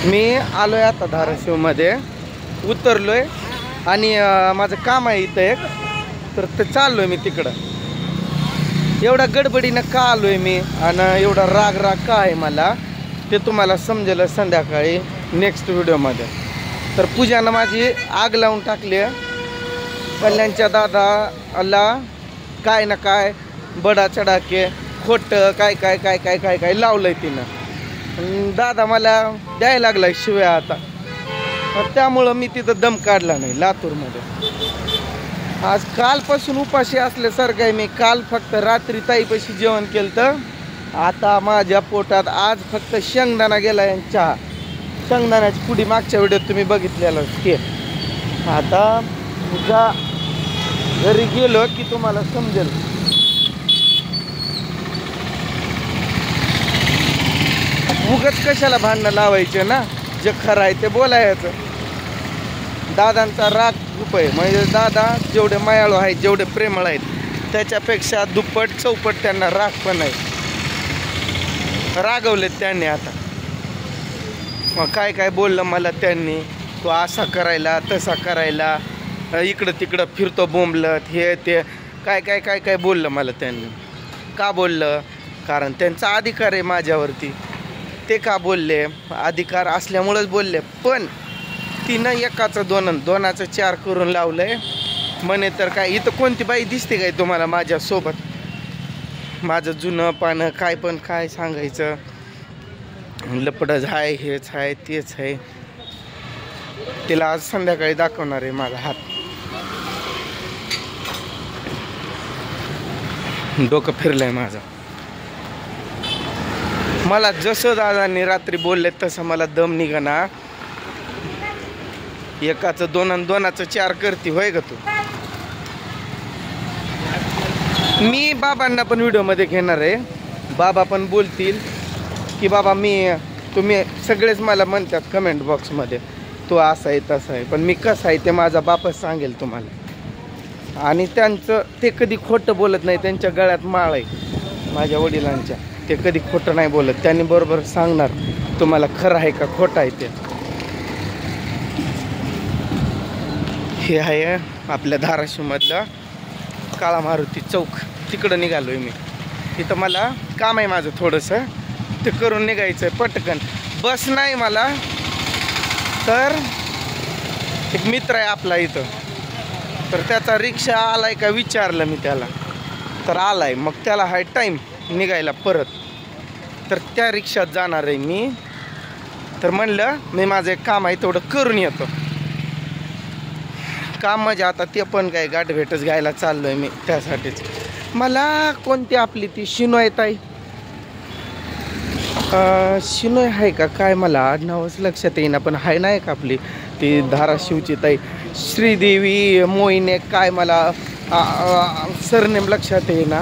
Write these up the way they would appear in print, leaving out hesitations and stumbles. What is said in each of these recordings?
मी आलोय आता धाराशिवमध्ये उतरलोय आणि माझं काम आहे इथं एक, तर ते चाललोय मी तिकडं. एवढा गडबडीनं का आलोय मी आणि एवढा राग का आहे मला ते तुम्हाला समजेल संध्याकाळी नेक्स्ट व्हिडिओमध्ये. तर पूजानं माझी आग लावून टाकली. कल्याणच्या दादाला काय ना काय बडा चढाके खोटं काय काय काय काय काय काय लावलंय तिनं. दादा मला द्यायला लागलाय शिव्या आता. त्यामुळं मी तिथं दम काढला नाही लातूरमध्ये. आज कालपासून उपाशी असल्यासारखं आहे मी. काल फक्त रात्री ताईपाशी जेवण केलं तर आता माझ्या पोटात आज फक्त शेंगदाणा गेला आणि चहा. शेंगदाण्याची पुडी मागच्या व्हिडिओत तुम्ही बघितलेलं ते. आता उद्या घरी गेलो की तुम्हाला समजेल. उगत कशाला भांडणं लावायचे ना, जे खरं आहे ते बोलायचं. दादांचा राग खूप आहे, म्हणजे दादा जेवढे मायाळू आहेत जेवढे प्रेमळ आहेत त्याच्यापेक्षा दुप्पट चौपट त्यांना राग पण आहे. रागवलेत त्यांनी आता. मग काय काय बोललं मला त्यांनी, तो असा करायला तसा करायला, इकडं तिकडं फिरतो बोंबलत हे ते काय काय काय काय बोललं मला त्यांनी. का बोललं? कारण त्यांचा अधिकार आहे माझ्यावरती. ते का बोलले? अधिकार असल्यामुळंच बोलले. पण तिनं एकाचं दोनाचं चार करून लावलंय म्हणे. तर काय इथं कोणती बाई दिसते काय तुम्हाला माझ्यासोबत? माझं जुनं पानं काय पण काय सांगायचं, लपडच आहे, हेच आहे, तेच आहे. तिला आज संध्याकाळी दाखवणार आहे माझा हात. डोकं फिरलंय माझं. मला जसं दादांनी रात्री बोलले तसं मला दम निघाना. एकाचं दोनाचं चार करती होय ग तू. मी बाबांना पण व्हिडिओमध्ये घेणार आहे. बाबा पण बोलतील की बाबा तुम्ही सगळेच मला म्हणतात कमेंट बॉक्समध्ये तू असं आहे तसं आहे. पण मी कसं आहे ते माझा बापच सांगेल तुम्हाला. आणि त्यांचं ते कधी खोटं बोलत नाही. त्यांच्या गळ्यात माळ आहे माझ्या वडिलांच्या. ते कधी खोटं नाही बोलत. त्यांनी बरोबर सांगणार तुम्हाला खरं आहे का खोटं आहे ते. हे आहे आपल्या धाराशिवमधलं काळा मारुती चौक. तिकडं निघालो आहे मी. तिथं मला काम आहे माझं थोडंसं, ते करून निघायचं आहे पटकन. बस नाही मला, तर एक मित्र आहे आपला इथं, तर त्याचा रिक्षा आलाय का विचारलं मी त्याला, तर आलाय. मग त्याला हाय टाईम निघायला परत, तर त्या रिक्षात जाणार आहे मी. तर म्हणलं मी माझं एक काम आहे तेवढं करून येतो. काम म्हणजे आता ते पण काय गाठ भेटच घ्यायला चाललो आहे मी त्यासाठीच. मला कोणती आपली ती शिनोय ताई, शिनोय आहे का काय, मला आडनावच लक्षात येईना. पण आहे नाही का आपली ती धाराशिवची ताई श्रीदेवी मोहिने काय, मला सरनेम लक्षात येईना.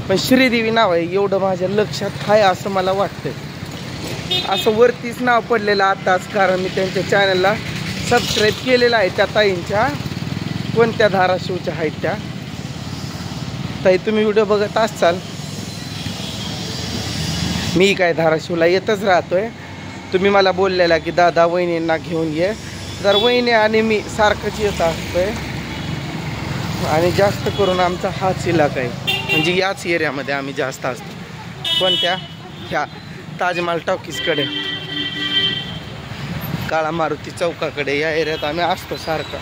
पण श्रीदेवी नाव आहे एवढं माझ्या लक्षात आहे असं मला वाटतंय. असं वरतीच नाव पडलेलं आताच, कारण मी त्यांच्या चॅनलला सबस्क्राईब केलेलं आहे. त्या ताईंच्या कोणत्या धाराशिवच्या आहेत त्या ताई, तुम्ही व्हिडिओ बघत असाल. मी काय धाराशिवला येतच राहतोय. तुम्ही मला बोललेला की दादा वहिनींना घेऊन ये, तर वहिनी आणि मी सारखंच येत असतोय. आणि जास्त करून आमचा हाच इलाका आहे, म्हणजे याच एरियामध्ये आम्ही जास्त असतो. कोणत्या? ह्या ताजमहाल टॉकीजकडे, काळा मारुती चौकाकडे, या एरियात आम्ही असतो सारखं.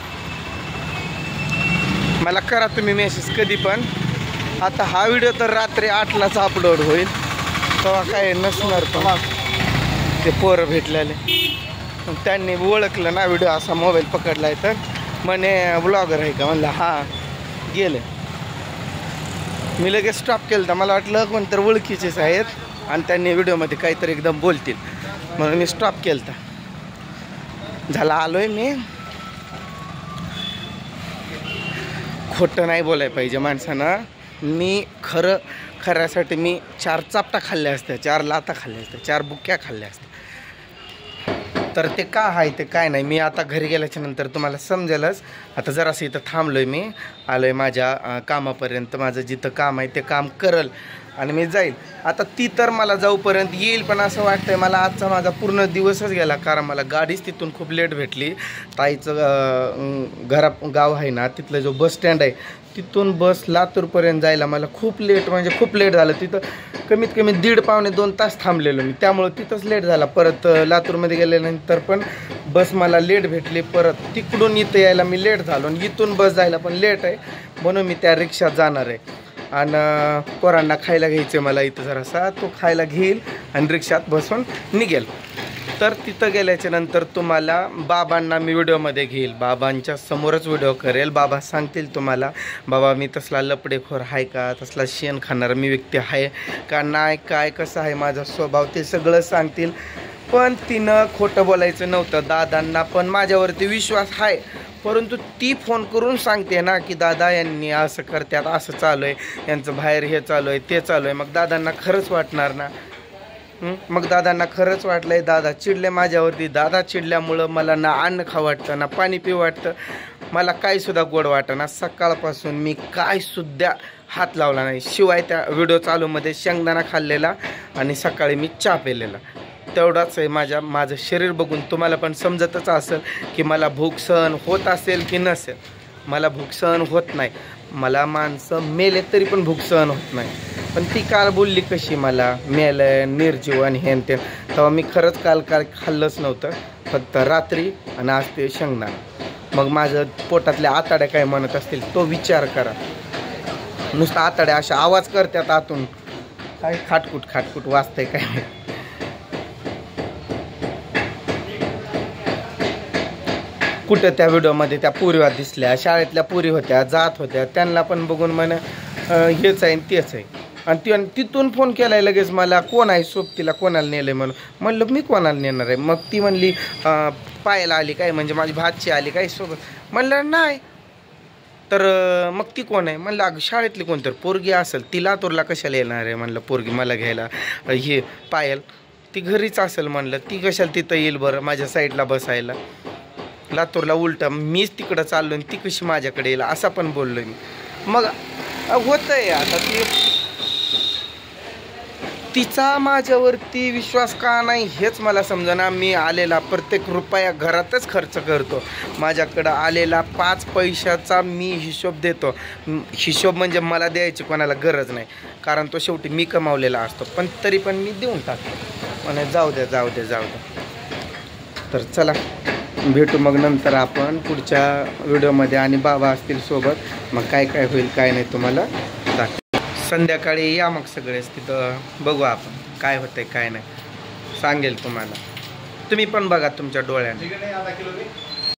मला करा तुम्ही मेसेज कधी पण. आता हा व्हिडिओ तर रात्री 8लाच अपलोड होईल, तेव्हा काय नसणार. पण ते पोरं भेटलेले त्यांनी ओळखलं ना व्हिडिओ असा मोबाईल पकडलाय, तर म्हणे ब्लॉगर आहे का. म्हणलं हां. गेले. मी लगेच स्टॉप केलं तर मला वाटलं कोणतरी ओळखीचेच आहेत आणि त्यांनी व्हिडिओमध्ये काहीतरी एकदम बोलतील म्हणून मी स्टॉप केलं. तर झाला आलोय मी. खोटं नाही बोलायला पाहिजे माणसानं. मी खऱ्यासाठी मी 4 चापटा खाल्ल्या असत्या, 4 लाता खाल्ल्या असत्या, 4 बुक्क्या खाल्ल्या असत्या. तर ते का आहे ते काय नाही, मी आता घरी गेल्याच्या नंतर तुम्हाला समजेलच. आता जरासं इथं थांबलोय मी, आलोय माझ्या कामापर्यंत. माझं जिथं काम आहे ते काम करल आणि मी जाईल. आता ती तर मला जाऊपर्यंत येईल, पण असं वाटतंय मला आजचा माझा पूर्ण दिवसच गेला, कारण मला गाडीच तिथून खूप लेट भेटली. ताईचं गाव आहे ना, तिथलं जो बस स्टँड आहे तिथून बस लातूरपर्यंत जायला मला खूप लेट, म्हणजे खूप लेट झालं. तिथं कमीत कमी 1.5-2 तास थांबलेलो मी, त्यामुळं तिथंच लेट झाला. परत लातूरमध्ये गेल्यानंतर पण बस मला लेट भेटली, परत तिकडून इथं यायला मी लेट झालो, आणि इथून बस जायला पण लेट आहे, म्हणून मी त्या रिक्षात जाणार आहे. आणि पोरांना खायला घ्यायचं मला इथं जरासा, तो खायला घेईल आणि रिक्षात बसून निघेल. तर तिथं गेल्याच्या नंतर तुम्हाला बाबांना मी व्हिडिओमध्ये घेईल, बाबांच्या समोरच व्हिडिओ करेल. बाबा सांगतील तुम्हाला, बाबा मी तसला लपडेखोर आहे का, तसला शेण खाणारा मी व्यक्ती आहे का नाही, काय कसं आहे माझा स्वभाव, ते सगळं सांगतील. पण तिनं खोटं बोलायचं नव्हतं. दादांना पण माझ्यावरती विश्वास आहे, परंतु ती फोन करून सांगते ना की दादा यांनी असं करतात, असं चालू आहे, यांचं बाहेर हे चालू आहे, ते चालू आहे. मग दादांना खरंच वाटणार ना. मग दादांना खरंच वाटलंय, दादा चिडले माझ्यावरती. दादा चिडल्यामुळं मला ना अन्न खावं वाटतं, ना पाणी पिऊ वाटतं, मला काहीसुद्धा गोड वाटतं ना. सकाळपासून मी काहीसुद्धा हात लावला नाही, शिवाय त्या व्हिडिओ चालूमध्ये शेंगदाणा खाल्लेला आणि सकाळी मी चहा पिलेला, तेवढाच आहे. माझं शरीर बघून तुम्हाला पण समजतच असेल की मला भूक सहन होत असेल की नसेल. मला भूक सहन होत नाही, मला माणसं मेले तरी पण भूक सहन होत नाही. पण ती काल बोलली कशी मला मेलं निर्जीव आणि हे ते, तेव्हा मी खरंच काल खाल्लंच नव्हतं, फक्त रात्री आणि आज ते शेंगदाणा. मग माझं पोटातल्या आताड्या काय म्हणत असतील तो विचार करा. नुसतं आताड्या अशा आवाज करतात आतून, काय खाटकूट खाटकूट वाजतंय काय. कुठं त्या व्हिडिओमध्ये त्या पुरीवा दिसल्या, शाळेतल्या पुरी होत्या, जात होत्या, त्यांना पण बघून म्हणे हेच आहे तेच आहे. आणि तिथून फोन केलाय लगेच मला, कोण आहे सोबतीला, कोणाला नेलंय म्हणून. म्हणलं मी कोणाला नेणार आहे. मग ती म्हणली पायाला आली काय, म्हणजे माझी भाची आली काय सोबत. म्हणलं नाही. तर मग ती कोण आहे. म्हणलं अगं शाळेतली कोणतरी पोरगी असेल, ती लातूरला कशाला येणार आहे. म्हणलं पोरगी मला घ्यायला, हे पायल ती घरीच असेल. म्हणलं ती कशाला तिथं येईल बरं माझ्या साईडला बसायला, लातूरला उलट मीच तिकडं चाललो आणि ती कशी माझ्याकडे येईल, असा पण बोललो मी. मग होतंय आता तिचा माझ्यावरती विश्वास का नाही हेच मला समजेना. मी आलेला प्रत्येक रुपया घरातच खर्च करतो, माझ्याकडं आलेला 5 पैशाचा मी हिशोब देतो. हिशोब म्हणजे मला द्यायची कोणाला गरज नाही, कारण तो शेवटी मी कमावलेला असतो, पण तरी पण मी देऊन टाकतो. म्हणे जाऊ द्या जाऊ द्या जाऊ द्या. तर चला भेटू मग नंतर आपण पुढच्या व्हिडिओमध्ये, आणि बाबा असतील सोबत. मग काय काय होईल काय नाही तुम्हाला दाखव. संध्याकाळी या मग सगळेच तिथं, बघू आपण काय होतंय काय नाही, सांगेल तुम्हाला. तुम्ही पण बघा तुमच्या डोळ्याने.